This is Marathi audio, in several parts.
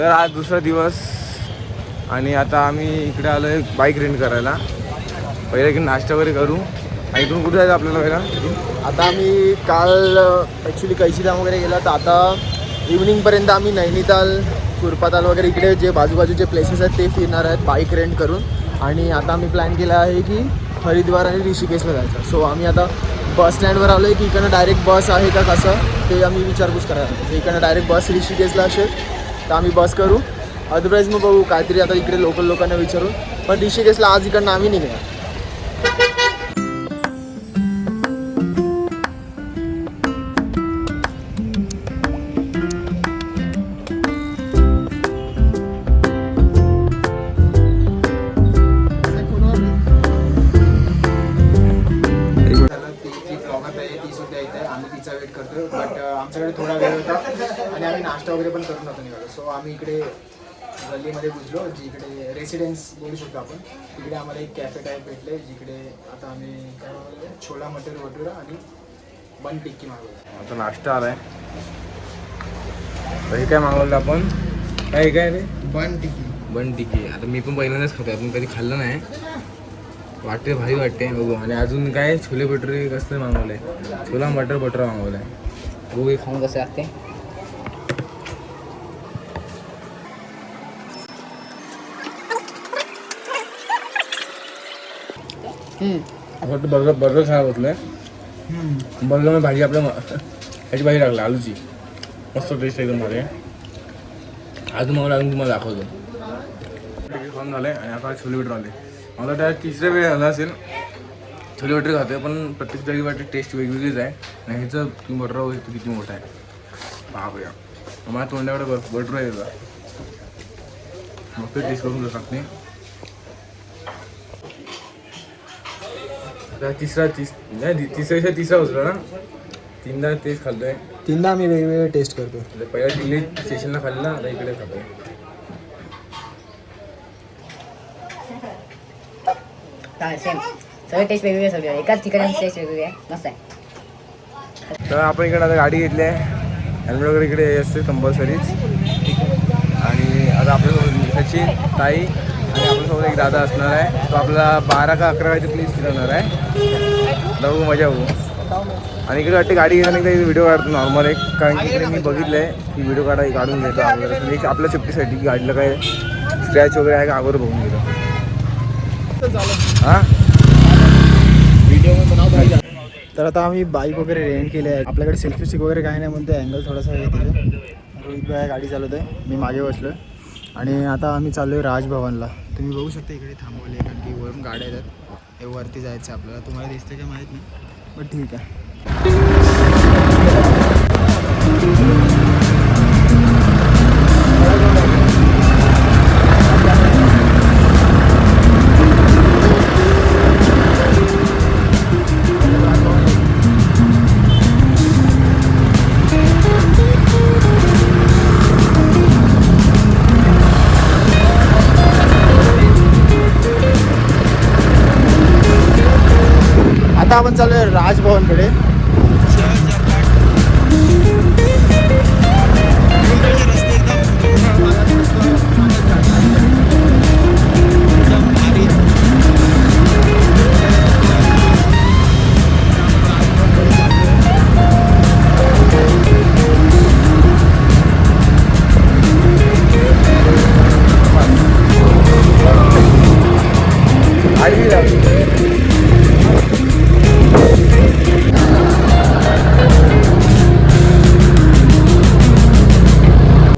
तर आज दुसरा दिवस आणि आता आम्ही इकडे आलो आहे बाईक रेंट करायला. पहिले इकडे नाश्ता वगैरे करू आणि इकडून कुठे जायचं आपल्याला पहिला. आता आम्ही काल ॲक्च्युली कैचीधाम वगैरे गेला, तर आता इव्हनिंगपर्यंत आम्ही नैनिताल कुरपाताल वगैरे इकडे जे बाजूबाजूचे प्लेसेस आहेत ते फिरणार आहेत बाईक रेंट करून. आणि आता आम्ही प्लॅन केला आहे की हरिद्वार आणि ऋषिकेशला जायचं. सो आम्ही आता बस स्टँडवर आलो आहे की इकडनं डायरेक्ट बस आहे का कसं ते आम्ही विचारपूस करायला. इकडनं डायरेक्ट बस ऋषिकेशला असेल तर आम्ही बस करू, अदरवाईज मग बघू काहीतरी आता इकडे लोकल लोकांना विचारून. पण ऋषिकेशला आज इकडनं आम्ही निघणार. आम्ही तिचा वेट करतो, बट आमच्याकडे थोडा वेळ होता आणि आम्ही नाश्ता वगैरे पण करून नव्हतो निघालो. सो आम्ही इकडे गल्लीमध्ये घुसलो, जिकडे रेसिडेन्स बोलू शकतो आपण. तिकडे आम्हाला एक कॅफे टाईप भेटले, जिकडे आता आम्ही काय मागवलं, छोला मटर भटुरा आणि बन टिक्की मागवलं. आता नाश्ता आलाय. हे काय मागवलं आपण? काय रे? बन टिक्की. बन टिक्की. आता मी पण पहिल्यांदाच खातो, आपण कधी खाल्लं नाही. वाटते भारी वाटते बघू. आणि अजून काय छोले भटुरे कसं मागवलंय, छोला मटर भटुरा मागवलाय. बघू हे खाऊन कसं लागते. फक्त बर्गर खायला बसलोय. बर्गर में भाजी आपल्या ह्याची भाजी टाकला आलूची, मस्त टेस्ट एकदम भारी. अजून तुम्हाला दाखवतो. खाऊन झालंय आणि आता छोले भटुरे आले. मला त्या तिसऱ्या वेळ झाला असेल छोले भटुरे खातोय, पण प्रत्येक जागी वाटते टेस्ट वेगवेगळीच आहे. आणि ह्याचं तुम्ही बटर बघू शकतो किती मोठा आहे. बापरे, मला तोंडाकडे भटुरा येतो. मग ते टेस्ट करून टाकते. तिसरा होता ना, तीनदा तेच खाल्लोय. तीनदा आम्ही वेगवेगळे टेस्ट करतो. पहिला दिल्ली स्टेशनला खाल्ला, आता इकडे खातोय. सेम सगळे टेस्ट वेगवेगळे, सगळे एकाच ठिकाणी टेस्ट वेगवेगळे आहे. मस्त आहे. तर आपण इकडे आता गाडी घेतली आहे. हेल्मेट वगैरे इकडे असते कंपल्सरीच. आणि आता आपल्यासोबत सचिन, ताई आणि आपल्यासोबत एक दादा असणार आहे. तो आपल्याला 12 का 11 वाजता प्लीज फिरवणार आहे. बघू, मजा होऊ. आणि इकडे वाटते गाडी घेताना एकदा व्हिडिओ काढतो नॉर्मल एक, कारण की इकडे मी बघितलं आहे की व्हिडिओ काढून घेतो अगोदर, म्हणजे आपल्या सेफ्टीसाठी की गाडीला काय स्क्रॅच वगैरे आहे का अगोदर बघून घेतो. हां, तर आता आम्ही बाईक वगैरे रेंट केले आहे. आपल्याकडे सेल्फी स्टिक वगैरे काही नाही, म्हणते अँगल थोडासा आहे तिथे. रोहित भाई गाडी चालवत आहे, मी मागे बसलो आहे. आणि आता आम्ही चाललो आहे राजभवनला. तुम्ही बघू शकता इकडे थांबवले, कारण की वरून गाड्या येतात. हे वरती जायचं आपल्याला. तुम्हाला दिसते का माहीत नाही, बट ठीक आहे. आता आपण चालू आहे राजभवनकडे.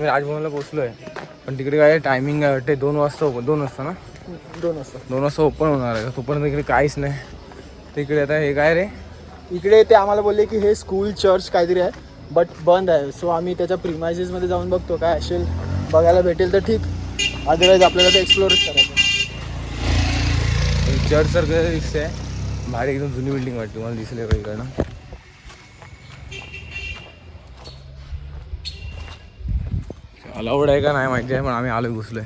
राजभवनला पोचलो आहे, पण तिकडे काय टायमिंग आहे वाटते 2 वाजता ना, 2 वाजता ओपन होणार आहे. तोपर्यंत इकडे काहीच नाही. तिकडे आता हे काय रे, इकडे ते आम्हाला बोलले की हे स्कूल चर्च काहीतरी आहे, बट बंद आहे. सो आम्ही त्याच्या प्रिमायसेसमध्ये जाऊन बघतो काय असेल. बघायला भेटेल तर ठीक, अदरवाईज आपल्याला ते एक्सप्लोरच करायचं. चर्च सारखं दिसतंय, भारी एकदम जुनी बिल्डिंग वाटते मला दिसले का इकडनं. अलाउड आहे का नाही माहिती आहे, पण आम्ही आलोय घुसलोय,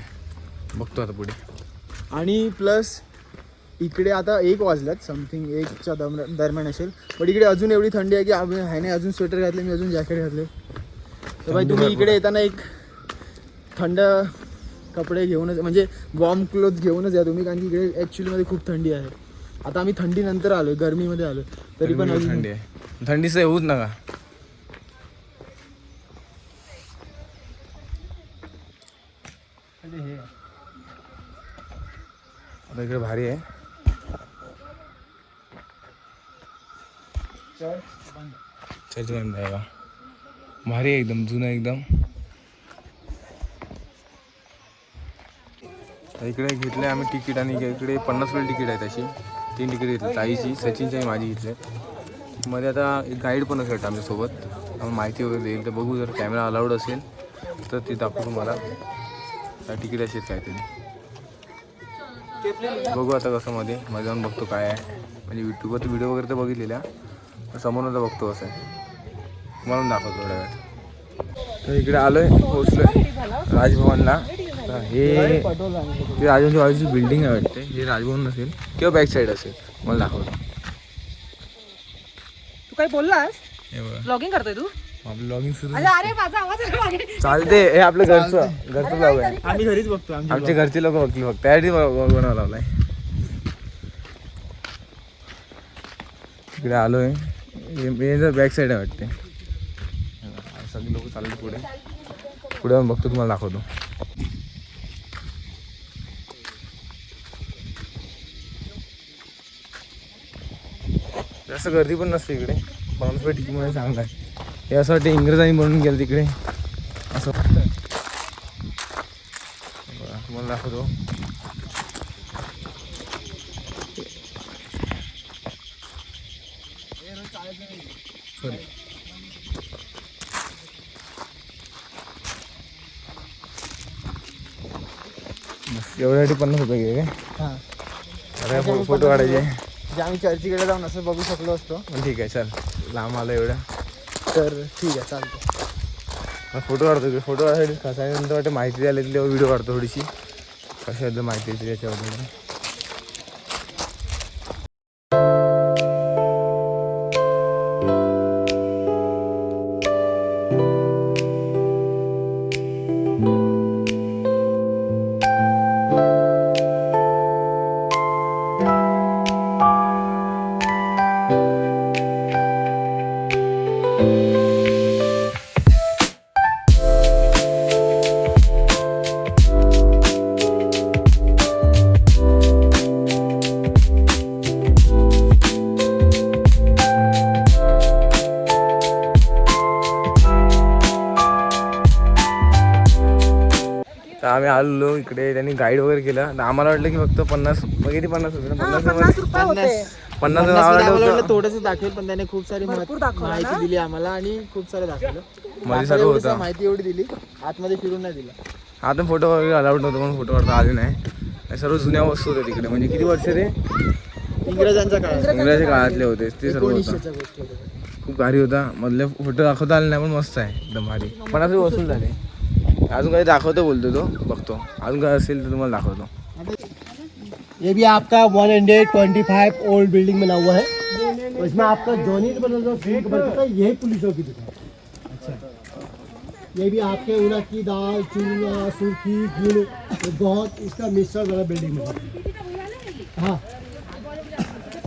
बघतो आता पुढे. आणि प्लस इकडे आता 1 वाजल्यात, समथिंग 1च्या दरम्यान असेल, बट इकडे अजून एवढी थंडी आहे की ह्याने अजून स्वेटर घातले, मी अजून जॅकेट घातले. तर भाई तुम्ही इकडे येताना एक थंड कपडे घेऊनच, म्हणजे वॉर्म क्लोथ घेऊनच या तुम्ही, कारण की इकडे ॲक्च्युलीमध्ये खूप थंडी आहे. आता आम्ही थंडीनंतर आलो आहे, गरमीमध्ये आलो तरी पण अजून थंडी आहे, थंडीचं येऊच नका. आता इकडे भारी आहे. चर्च बंद आहे का, भारी आहे एकदम, जुनं एकदम. इकडे घेतले आम्ही तिकीट, आणि इकडे 50 रुपये तिकीट आहे. तशी 3 तिकीट घेतली, ताईची, सचिनची आणि माझी घेतली. मध्ये आता एक गाईड पण असेल आमच्यासोबत, आम्हाला माहिती वगैरे देईल. तर बघू, जर कॅमेरा अलाउड असेल तर ते दाखवू तुम्हाला. तिकीट असेल काहीतरी, बघू आता कसं मध्ये जाऊन बघतो काय आहे. म्हणजे यूट्यूबवर व्हिडिओ वगैरे तर बघितलेल्या, समोरून आता बघतो कसं आहे, म्हणून दाखवतो थोड्या वेळात. तर इकडे आलो आहे, पोचलो आहे राजभवनला. हे राजभवनच्या बाजूची बिल्डिंग आहे वाटते, हे राजभवन असेल किंवा बॅक साईड असेल, मला दाखवतो. तू काही बोललास? हे बघा, ब्लॉगिंग करतोय तू? आपलं ब्लॉगिंग सुरू अरे माझा आवाज आला मागे. चालते. हे आपलं घरचं ब्लॉग आहे, आम्ही घरीच बघतो. आमचे घरचे लोक बघतील, फक्त त्यासाठी बनवायला लावलाय. इकडे आलोय, हे बॅक साईड आहे वाटते. सगळे लोक चालले पुढे पुढे जाऊन बघतो, तुम्हाला दाखवतो. जास्त गर्दी पण नसते इकडे, 50 रुपये तिकीटमध्ये चांगलं आहे. हे असं वाटतं इंग्रजांनी बनवून गेलं तिकडे, असं वाटतं. तुम्हाला दाखवतो. एवढ्यासाठी 50 रुपये घे काय? हां, अरे फोटो काढायचे, जे आम्ही चर्चीकडे जाऊन असं बघू शकलो असतो. ठीक आहे, चल. लांब आलं एवढं तर ठीक आहे, चालतं. फोटो काढतो. फोटो काढायसाठी कसायनंतर वाटतं माहिती द्यायला तेव्हा व्हिडिओ काढतो थोडीशी, कशाबद्दल माहिती येते त्याच्याबद्दल. तर आम्ही आलो इकडे, त्यांनी गाईड वगैरे केलं. तर आम्हाला वाटलं की फक्त 50 किती 50 होते ना, 50 रुपये होते. 50 वाटलं थोडंसं दाखवेल, पण त्याने खूप सारी भरपूर दाखवलं माहिती ना? दिली आम्हाला, आणि खूप सारं दाखवलं. मध्ये सगळं होतं. माहिती एवढी दिली, आतमध्ये फिरून नाही दिलं. आता फोटो वगैरे अलाउड नव्हतं, म्हणून फोटो काढता आले नाही. सर्व जुन्या वस्तू होत्या तिकडे, म्हणजे किती वर्ष ते इंग्रजांच्या काळात, इंग्रजाच्या काळातले होते ते सर्व होतं. 1900च्या गोष्टी होत्या. खूप भारी होता. मधले फोटो दाखवता आले नाही, पण मस्त आहे एकदम भारी. 50 रुपये वसूल झाले. अजून काही दाखवतो बोलतो तो, बघतो अजून काय असेल तर तुम्हाला दाखवतो. ये भी आपका 125 ओल्ड बिल्डिंग बना हुआ है, और इसमें आपका जॉनीट बना हुआ सिंक बनता है, यही पुलिसों की दुकान. अच्छा, ये भी आपके उड़द की दाल, चूरमा, सुर्खी, गुड़, तो बहुत इसका मिक्सर वाला बिल्डिंग बना. हाँ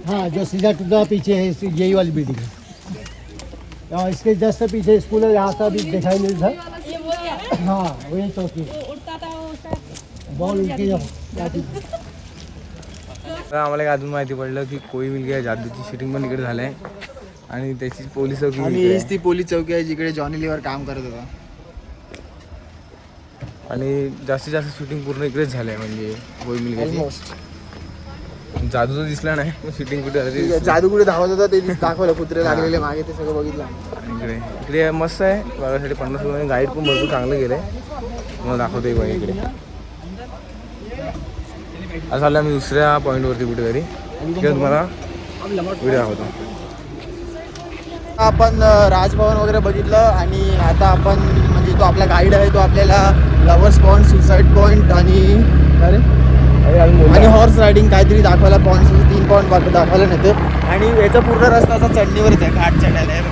हाँ, जो सीधा टूटा पीछे है, यही वाली बिल्डिंग है. और इसके जस्ट पीछे स्कूल है, यहाँ से भी दिखाई नहीं था. हाँ, वही चौकी बॉल उनके जाती. तर आम्हाला एक अजून माहिती पडलं की कोळी मिल जादूची शूटिंग पण इकडे झालं आहे, आणि त्याची पोलीस चौकी आणि इकडे हीच ती पोलीस चौकी आहे जिकडे जॉनी लिव्हर काम करत होता. आणि जास्तीत जास्त शूटिंग पूर्ण इकडेच झालं आहे, म्हणजे कोळी मिल ऑलमोस्ट. जादू तर दिसला नाही, शूटिंग कुठे झाली जादू कुठे धावत होता ते दाखवलं, कुत्रे लागलेले मागे, ते सगळं बघितलं. इकडे. इकडे मस्त आहे बघायसाठी. 50 रुपये गाईड पण भरपूर चांगलं गेलं आहे. तुम्हाला दाखवते बघा इकडे. असं आलं आम्ही दुसऱ्या पॉईंटवरती कुठेतरी तिकडे तुम्हाला व्हिडिओ दाखवतो. आपण राजभवन वगैरे बघितलं आणि आता आपण म्हणजे तो आपला गाईड आहे तो आपल्याला लवर्स पॉइंट, सुसाईड पॉइंट आणि हॉर्स रायडिंग काहीतरी दाखवायला पॉईंट्स 3 पॉईंट दाखवायला नेते. आणि याचा पूर्ण रस्ता असा चढणीवरच आहे, घाट चढायला आहे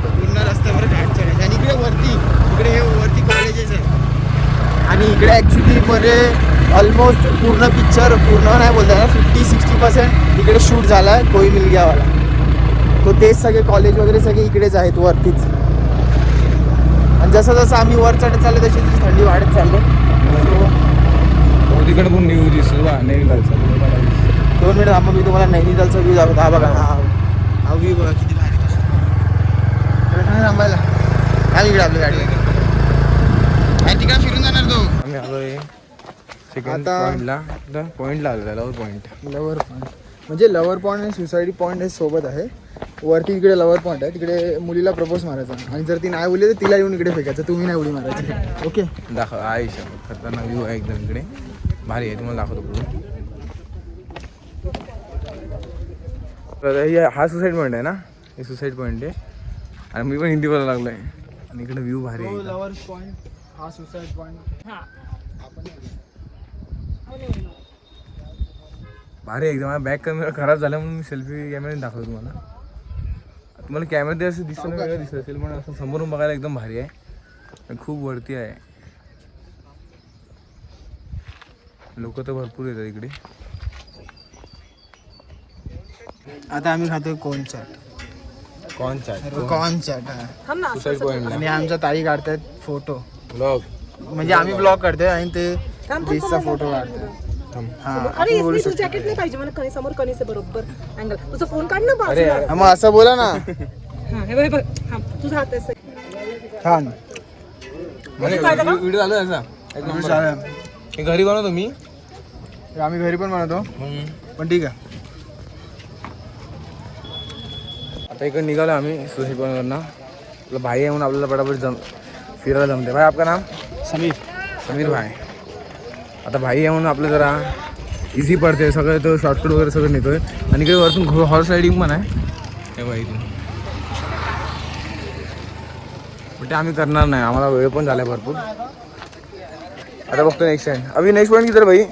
पूर्ण रस्त्यावर घाट चढायचं. आणि इकडे इकडे हे वरती कॉलेजेस आहे आणि इकडे ॲक्च्युली मध्ये ऑलमोस्ट पूर्ण पिक्चर पूर्ण नाही बोलता ना 50-60% इकडे शूट झाला आहे कोई मिल गयावाला. तो तेच सगळे कॉलेज वगैरे सगळे इकडेच आहेत वरतीच. आणि जसं जसं आम्ही वर चढत चाललो तशी तशी थंडी वाढत चाललो. तिकडे पण व्ह्यू दिसतो बा नैनितालचा. 2 मिनिट थांबा मी तुम्हाला नैनितालचा व्ह्यू दाखवतो. हा बघा हा व्ह्यू बघा किती भारी थांबायला. आम्ही इकडे आपली गाडी आणि तिकडे फिरून जाणार तो. आम्ही आलोय सेकंड पॉईंटला आलो लवर पॉईंट. लवर पॉईंट म्हणजे लवर पॉईंट आणि सुसाईड पॉईंट हे सोबत आहे. वरती इकडे लवर पॉईंट आहे, तिकडे मुलीला प्रपोज मारायचा आणि जर ती नाही बोलली तर तिला येऊन इकडे फेकायचं, तुम्ही नाही उडी मारायची. ओके दाखव आहे खतरनाक व्ह्यू आहे एकदम इकडे भारी आहे. तुम्हाला दाखवतो पुढे. तर हा सुसाईड पॉईंट आहे ना, हे सुसाईड पॉईंट आहे आणि मी पण हिंदी बोलायला लागलो आहे. आणि इकडे व्ह्यू भारी आहे. लवर पॉईंट हा सुसाईड पॉईंट भारी आहे एकदम. माझा बॅक कॅमेरा खराब झाला म्हणून मी सेल्फी कॅमेऱ्याने दाखवतो तुम्हाला. तुम्हाला कॅमेरा असं दिसतं ना वेगळं दिसत असेल पण असं समोरून बघायला एकदम भारी आहे. खूप वरती आहे, लोक तर भरपूर येतात इकडे. आता आम्ही खातोय कोण चाट. कॉर्न चाट सुसाईड पॉईंटला. आणि आमच्या ताई काढतायत फोटो ब्लॉग. म्हणजे आम्ही ब्लॉग काढतोय आणि ते बीचचा फोटो काढतोय. अरे इसली तू जॅकेट नाही पाहिजे मला. कणी समोर कणीचे बरोबर अँगल. तुझा फोन काढ ना अरे बाजूला. मग असं बोला ना. हा हे बघ हा तुझा हात आहे. छान व्हिडिओ चालू आहे असा. हे घरी बनवतो मी, आम्ही घरी पण बनवतो पण ठीक आहे. आता इकडे निघालो आम्ही सुसाईड पॉईंटवरनं. आपला भाई आहे म्हणून आपल्याला पटापट फिरायला जमते. भाई आपका नाम? समीर भाई. आता भाई आहे म्हणून आपलं जरा इझी पडते सगळं. तो शॉर्टकट वगैरे सगळं नेतोय. आणि इकडे वरतून हॉर्स रायडिंग पण आहे हे भाई इथून. पण ते आम्ही करणार नाही, आम्हाला वेळ पण झाला भरपूर. आता बघतो नेक्स्ट टाइम. अभी नेक्स्ट पॉईंट किधर भाई?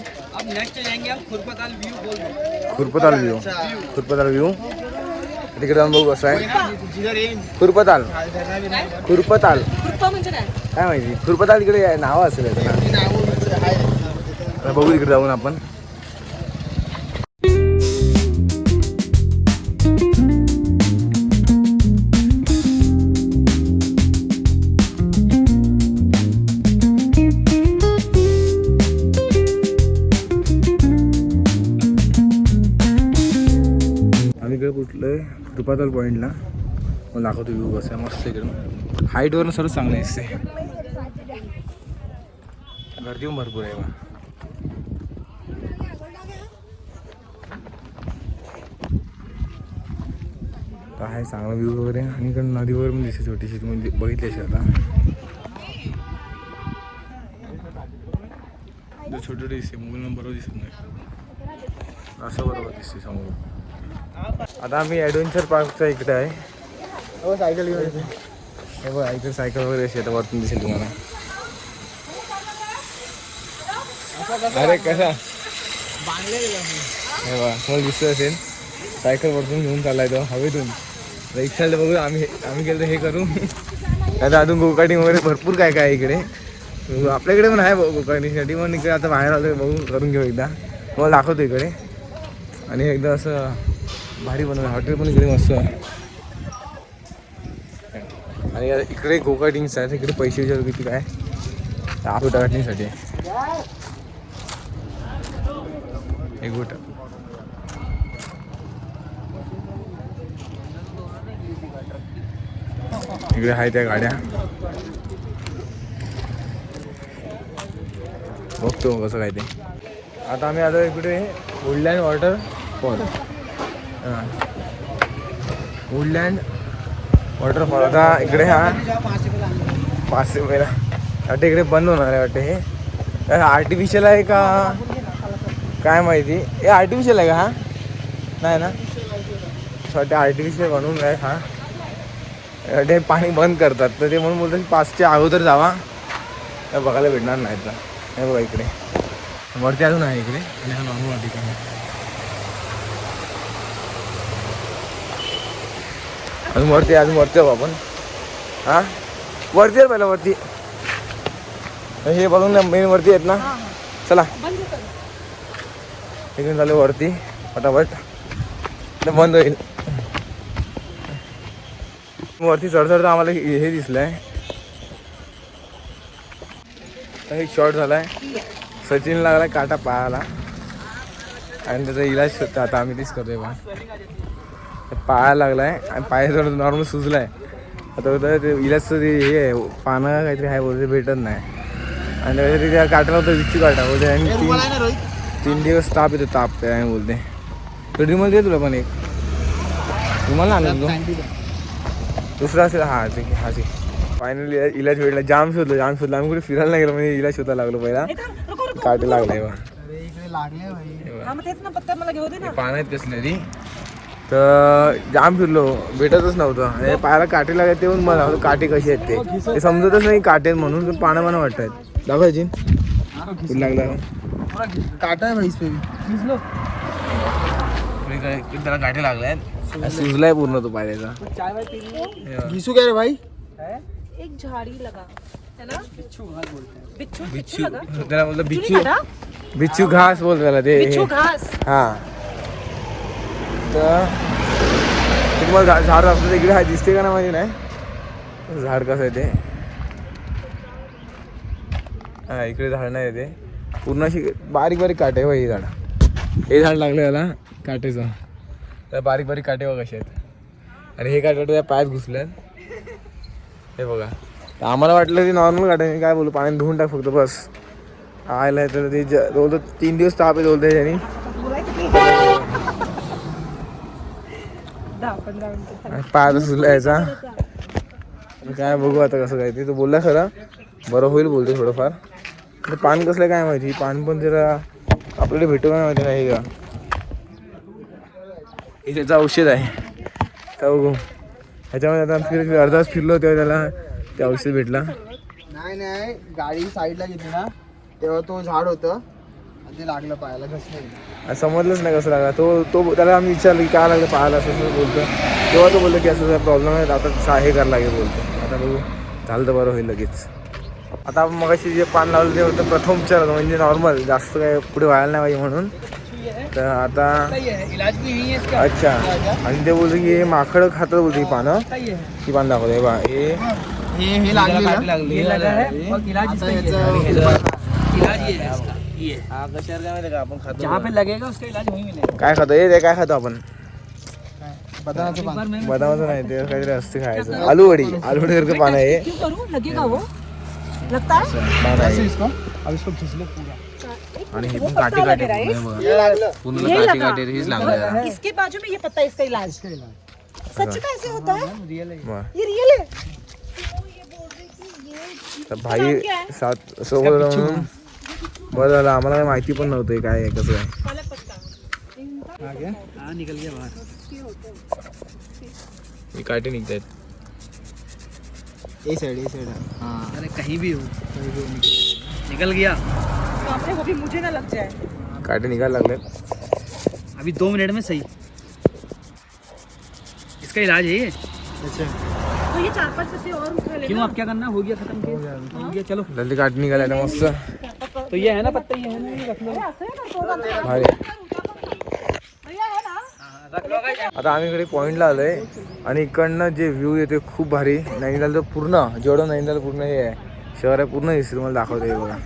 खुरपताल व्ह्यू तिकडे जाऊन बघू कसं आहे. खुरपताल म्हणजे काय माहिती. खुरपताल इकडे नाव असेल आता बघू तिकडे जाऊन आपण. आम्ही इकडे कुठलं खुरपाताल पॉईंटला मला दाखवतो व्ह्यू कसं आहे. मस्त इकडं हाईटवरनं सर्व चांगलं दिसते. गर्दी पण भरपूर आहे बा. आहे चांगला व्ह्यू वगैरे. आणि इकडे नदी वगैरे पण दिसते छोटीशी, तुम्ही बघितली असेल आता. छोटे दिसते मोबाईल बरोबर दिसत नाही, असं बरोबर दिसते समोर. आता आम्ही ॲडव्हेंचर पार्कच्या इकडे आहे. सायकल घेऊन येते. हे बघा इकडे सायकल वगैरे अशी आता वरतून दिसेल तुम्हाला. अरे कसा हे बघा तुम्हाला दिसत असेल. सायकल वरतून घेऊन चाललाय तो हवेतून. रिक्षाला बघू आम्ही गेलो हे करू. आता अजून गोकाटिंग वगैरे भरपूर काय काय इकडे. आपल्याकडे पण आहे गोकाटिंगसाठी. पण इकडे आता बाहेर आलो बघू करून घेऊ एकदा. मला दाखवतो इकडे. आणि एकदा असं भारी बनवलं हॉटेल पण इकडे मस्त आहे. आणि इकडे गोकाटिंग्स आहेत. इकडे पैसे विचारू किती काय गोटा काटण्यासाठी एक गोटा. इकडे आहे त्या गाड्या बघतो कसं काय ते. आता आम्ही आलो इकडे वुडलँड वॉटरफॉल. Woodland waterfall. आता इकडे हा 500 रुपयाला वाटतं इकडे बंद होणार आहे वाटतं हे आर्टिफिशियल आहे का काय माहिती. हे आर्टिफिशियल आहे का हा? नाही ना, असं वाटतं आर्टिफिशियल बनवून आहे हा. ते पाणी बंद करतात तर ते म्हणून बोलतात 5च्या अगोदर जावा, तर बघायला भेटणार नाही तर. हे बघा इकडे वरती अजून आहे इकडे आणि हा नॉर्मल ठिकाण आहे. अजून वरती जाऊ आपण. हां वरती आहे पहिला वरती. हे बघून ना मेन वरती आहेत ना. चला इकडे झालं वरती फटाफट, तर बंद होईल. वरती चढ आम्हाला हे दिसलंय. तर एक शॉर्ट झालाय, सचिन लागलाय काटा पायाला आणि त्याचा इलाज होता. आता आम्ही तीच करतोय बा. पायाला लागलाय आणि पाय थोडं नॉर्मल सुजलाय. आता होतं ते इलाजचं ते हे आहे पानं काहीतरी आहे बोलते, भेटत नाही. आणि काहीतरी त्या काटाला होतं विच्ची काटा बोलते. आणि 3 दिवस ताप येतो, ताप काय बोलते. तर रुमाल दे तुला पण एक. रुमाल ना आणलं तू दुसरा असेल. हा ठीक आहे, हा ठीक. फायनली इलाज भेटला. जाम शोधलं आम्ही कुठे फिरायला नाही गेलो म्हणजे इलाज शोधायला लागलो. पहिला काटे लागलाय बा. पानं आहेत कसली तरी, तर जाम फिरलो भेटतच नव्हतं. आणि पायाला काटे लागले ते पण मला काटे कशी आहेत ते समजतच नाही काटे आहेत म्हणून. पानं वाटत आहेत. दाखवायची कुठं लागला काटा आहे भाई काय त्याला काटे लागले आहेत. सुजलाय पूर्ण तो पायाचा. घिसू काय रे भाई? एक झाड़ी लगा है ना, बिच्छू त्याला बोलतो बिच्छू घास बोल त्याला ते. बिच्छू घास. हा तर तुम्हाला झाड आपल्याला इकडे आहे दिसते का ना माहिती नाही. झाड कसं आहे ते. हा इकडे झाड नाही ते पूर्ण अशी बारीक काटे आहे. हे झाड लागलं याला काटेचं. तर बारीक काटे बघा कसे आहेत. आणि हे काटे त्या पायात घुसल्यात. हे बघा, तर आम्हाला वाटलं ते नॉर्मल काटे, काय बोलू पाण्यात धुवून टाक फक्त बस. आयला तर ते बोलतो 3 दिवस ताप येत बोलते त्याने. 10-15 मिनिटं. पायाचा सुजला यायचा. काय बघू आता कसं काय ते. तो बोलला खरं बरं होईल बोलते थोडंफार. तर पान कसलं काय माहिती. पान पण जरा आपल्याला भेटू काय माहिती नाही का. हे त्याचं औषध आहे का बघू. ह्याच्यामध्ये आता अर्धा तास फिरलो तेव्हा त्याला ते औषध भेटला. नाही गाडी साईडला घेतली ना तेव्हा तो झाड होतं आणि ते लागलं पायाला. कसं समजलंच नाही कसं लागला. तो त्याला आम्ही विचारलं की काय लागलं पाहायला असं बोलतो. तेव्हा तो बोलतो की असं प्रॉब्लेम आहे, आता हे करायला लागेल बोलतो. आता बघू झालं तर बरं होईल लगेच. आता आपण मगाशी जे पान लावलं ते होतं प्रथम उपचार होतं, म्हणजे नॉर्मल, जास्त काय पुढे व्हायला नाही पाहिजे म्हणून. तर आता अच्छा. आणि ते बोलतो की हे माकड खातं बोलतो ही पानं. ही पान दाखवते बा. हे लागले आपण खातो जहाँ पे लगेगा उसका इलाज वहीं मिलेगा. काय खातो हे काय खातो आपण. बदामाचं पान. बदामाचं नाही ते काहीतरी असते खायचं. आलूवडी सारखं पान आहे. क्यों करूं, लगेगा वो, लगता है. पान आहे. अब इसको घिस लो पूरा. आणि हे पण काटे पूर्ण काटे हेच लागलं. इसके बाजू में ये पत्ता, इसका इलाज. सच का ऐसे होता है, मग ये रियल है. तर भाई सात सोबत म्हणून बरं झालं. आम्हाला काही माहिती पण नव्हतं काय आहे कसं आहे. निकल गया बाहर. हे काटे निघतायत. ए साइड. हाँ अरे कहीं भी हो निकल गया. बाप रे, वो भी मुझे ना लग जाए. काटे निघायला लागले. अभी 2 मिनट में सही. इसका इलाज है ये. अच्छा. तो ये 4-5 पत्ते और उठा लेना. क्यों अब क्या करना, हो गया खत्म हो गया चलो. जल्दी काटे निघाले ना मस्त तो ये है ना पत्ता, ये है ना, ये रख लो. भारी. आता आम्ही इकडे पॉईंटला आलोय आणि इकडनं जे व्ह्यू येते खूप भारी. नैनिताल तर पूर्ण जेवढं नैनिताल पूर्ण हे आहे शहर आहे पूर्ण दिसते. तुम्हाला दाखवते हे बघा.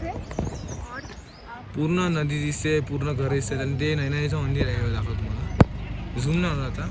पूर्ण नदी दिसते, पूर्ण घर दिसते आणि ते नैनितालचं मंदिर आहे दाखवतो तुम्हाला. झूम ना आता.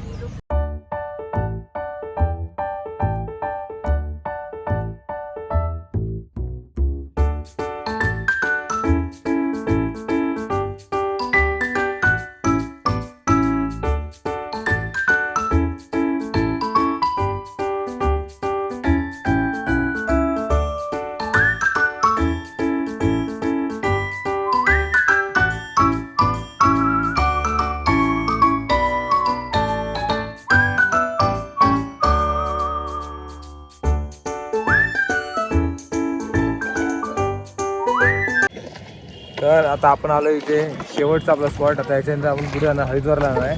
तर आता आपण आलो इथे शेवटचा आपला स्पॉट. आता याच्यानंतर आपण पुढे जाणार हरिद्वारला जाणार आहे.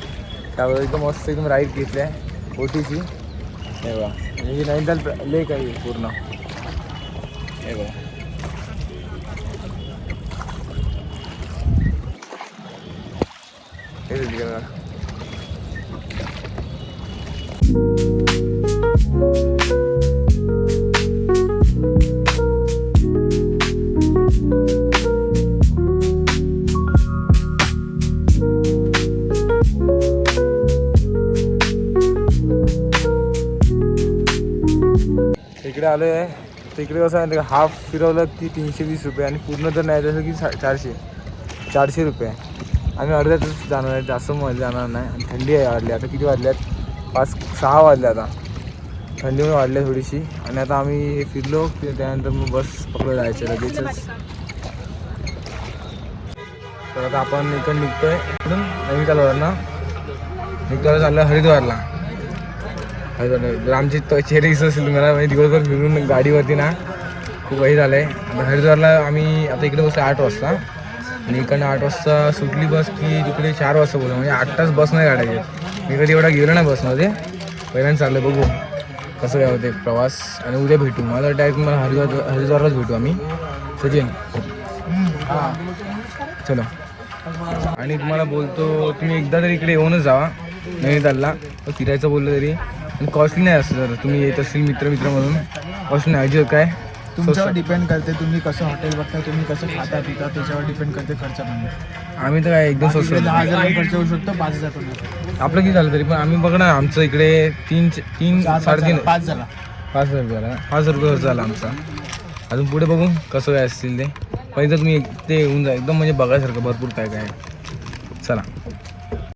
त्यावेळी एकदम मस्त एकदम राईड घेतली आहे बोटीची. हे बघा ही नैनिताल लेक आहे पूर्ण. हे बघा हे बघा. इकडे आलो आहे तर इकडे कसं आहे हाफ फिरवलं की 320 रुपये आणि पूर्ण जर नाही जसं की 400 रुपये. आम्ही अर्ध्यातच जाणार आहे, जास्त मध्ये जाणार नाही. आणि थंडी आहे वाढली आता. किती वाजल्यात 5-6 वाजले आता. थंडीमुळे वाढली थोडीशी. आणि आता आम्ही फिरलो की त्यानंतर मग बस पकडलं जायचं लगेचच. तर आता आपण इकडून निघतोय इकडून नैनितालवरनं निघतो चाललं हरिद्वारला. आमची चेहरे दिसत असेल तुम्हाला म्हणजे दिवसभर फिरून गाडीवरती ना खूप काही झालं आहे. आता हरिद्वारला आम्ही आता इकडे बसलो 8 वाजता आणि इकडनं 8 वाजता सुटली बस की तिकडे 4 वाजता बोललो. म्हणजे 8 तास बस नाही काढायचे. मी कधी एवढा गेलो नाही बसमध्ये, पहिल्यांदा चाललं. बघू कसं काय होते प्रवास. आणि उद्या भेटू. मला वाटतं आहे तुम्हाला हरिद्वारलाच भेटू आम्ही. सचिन हां चलो. आणि तुम्हाला बोलतो तुम्ही एकदा तरी इकडे येऊनच जावा नैनितालला. फिरायचं बोललं तरी आणि कॉस्टली नाही असतं. जर तुम्ही येत असेल मित्र म्हणून कॉस्टली नाही. अजिबात काय तुमच्यावर डिपेंड करते तुम्ही कसं हॉटेल बघता, तुम्ही कसं खाता पिता त्याच्यावर डिपेंड करते खर्च पण. आम्ही तर काय एकदम स्वस्त 10,000 खर्च होऊ शकतो, 5,000 पण. आपलं किती झालं तरी पण आम्ही बघ ना आमचं इकडे 3-3-3.5 5 झाला. 5,000 रुपये झाला. 5,000 रुपये खर्च झाला आमचा. अजून पुढे बघू कसं काय असतील ते. पहिले तर तुम्ही ते येऊन जा एकदम म्हणजे बघायसारखं भरपूर काय काय. चला.